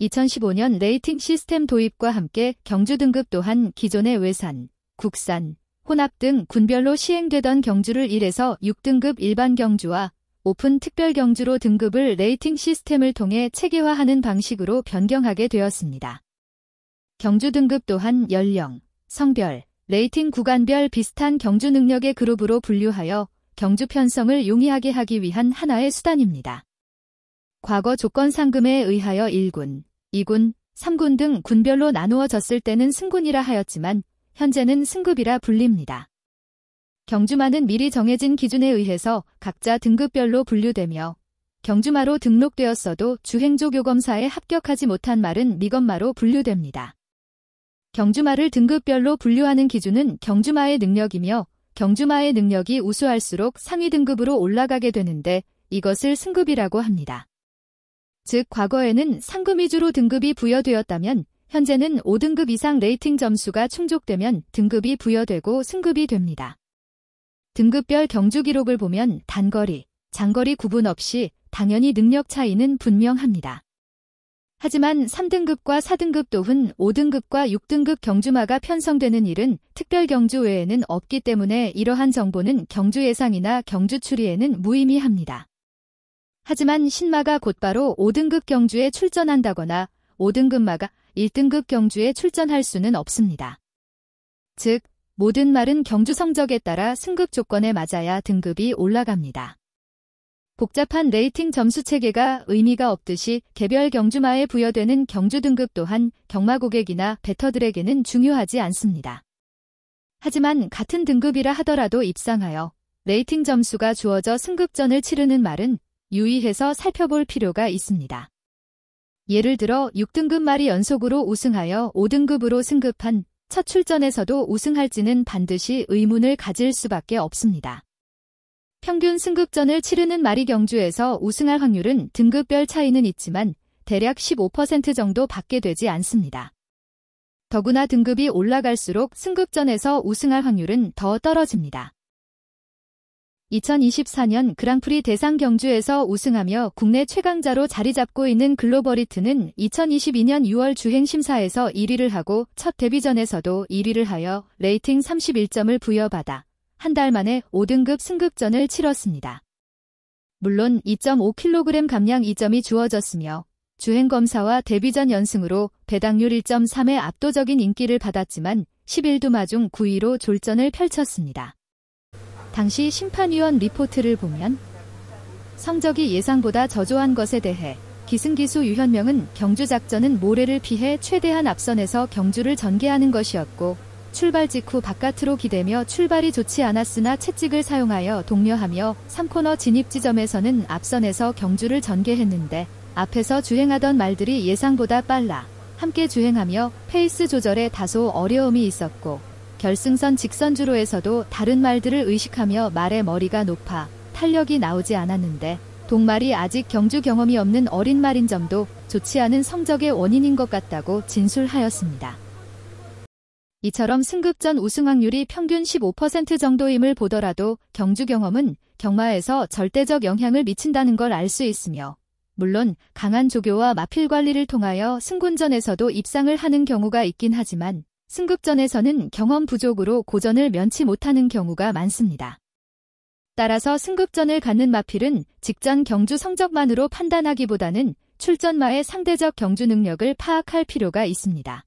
2015년 레이팅 시스템 도입과 함께 경주 등급 또한 기존의 외산, 국산, 혼합 등 군별로 시행되던 경주를 1에서 6등급 일반 경주와 오픈 특별 경주로 등급을 레이팅 시스템을 통해 체계화하는 방식으로 변경하게 되었습니다. 경주 등급 또한 연령, 성별, 레이팅 구간별 비슷한 경주 능력의 그룹으로 분류하여 경주 편성을 용이하게 하기 위한 하나의 수단입니다. 과거 조건 상금에 의하여 1군, 2군, 3군 등 군별로 나누어졌을 때는 승군이라 하였지만 현재는 승급이라 불립니다. 경주마는 미리 정해진 기준에 의해서 각자 등급별로 분류되며 경주마로 등록되었어도 주행조교검사에 합격하지 못한 말은 미검마로 분류됩니다. 경주마를 등급별로 분류하는 기준은 경주마의 능력이며 경주마의 능력이 우수할수록 상위 등급으로 올라가게 되는데 이것을 승급이라고 합니다. 즉 과거에는 상금 위주로 등급이 부여되었다면 현재는 5등급 이상 레이팅 점수가 충족되면 등급이 부여되고 승급이 됩니다. 등급별 경주 기록을 보면 단거리, 장거리 구분 없이 당연히 능력 차이는 분명합니다. 하지만 3등급과 4등급 또는 5등급과 6등급 경주마가 편성되는 일은 특별 경주 외에는 없기 때문에 이러한 정보는 경주 예상이나 경주 추리에는 무의미합니다. 하지만 신마가 곧바로 5등급 경주에 출전한다거나 5등급마가 1등급 경주에 출전할 수는 없습니다. 즉, 모든 말은 경주 성적에 따라 승급 조건에 맞아야 등급이 올라갑니다. 복잡한 레이팅 점수 체계가 의미가 없듯이 개별 경주마에 부여되는 경주 등급 또한 경마 고객이나 베터들에게는 중요하지 않습니다. 하지만 같은 등급이라 하더라도 입상하여 레이팅 점수가 주어져 승급전을 치르는 말은 유의해서 살펴볼 필요가 있습니다. 예를 들어 6등급 말이 연속으로 우승하여 5등급으로 승급한 첫 출전에서도 우승할지는 반드시 의문을 가질 수밖에 없습니다. 평균 승급전을 치르는 말이 경주에서 우승할 확률은 등급별 차이는 있지만 대략 15% 정도 밖에 되지 않습니다. 더구나 등급이 올라갈수록 승급전에서 우승할 확률은 더 떨어집니다. 2024년 그랑프리 대상 경주에서 우승하며 국내 최강자로 자리 잡고 있는 글로벌히트는 2022년 6월 주행심사에서 1위를 하고 첫 데뷔전에서도 1위를 하여 레이팅 31점을 부여받아 한 달 만에 5등급 승급전을 치렀습니다. 물론 2.5kg 감량 2점이 주어졌으며 주행검사와 데뷔전 연승으로 배당률 1.3의 압도적인 인기를 받았지만 11두마 중 9위로 졸전을 펼쳤습니다. 당시 심판위원 리포트를 보면 성적이 예상보다 저조한 것에 대해 기승기수 유현명은 경주 작전은 모래를 피해 최대한 앞선에서 경주를 전개하는 것이었고 출발 직후 바깥으로 기대며 출발이 좋지 않았으나 채찍을 사용하여 독려하며 3코너 진입 지점에서는 앞선에서 경주를 전개했는데 앞에서 주행하던 말들이 예상보다 빨라 함께 주행하며 페이스 조절에 다소 어려움이 있었고 결승선 직선주로에서도 다른 말들을 의식하며 말의 머리가 높아 탄력이 나오지 않았는데 동말이 아직 경주 경험이 없는 어린 말인 점도 좋지 않은 성적의 원인인 것 같다고 진술하였습니다. 이처럼 승급전 우승 확률이 평균 15% 정도임을 보더라도 경주 경험은 경마에서 절대적 영향을 미친다는 걸 알 수 있으며 물론 강한 조교와 마필 관리를 통하여 승군전에서도 입상을 하는 경우가 있긴 하지만 승급전에서는 경험 부족으로 고전을 면치 못하는 경우가 많습니다. 따라서 승급전을 갖는 마필은 직전 경주 성적만으로 판단하기보다는 출전마의 상대적 경주 능력을 파악할 필요가 있습니다.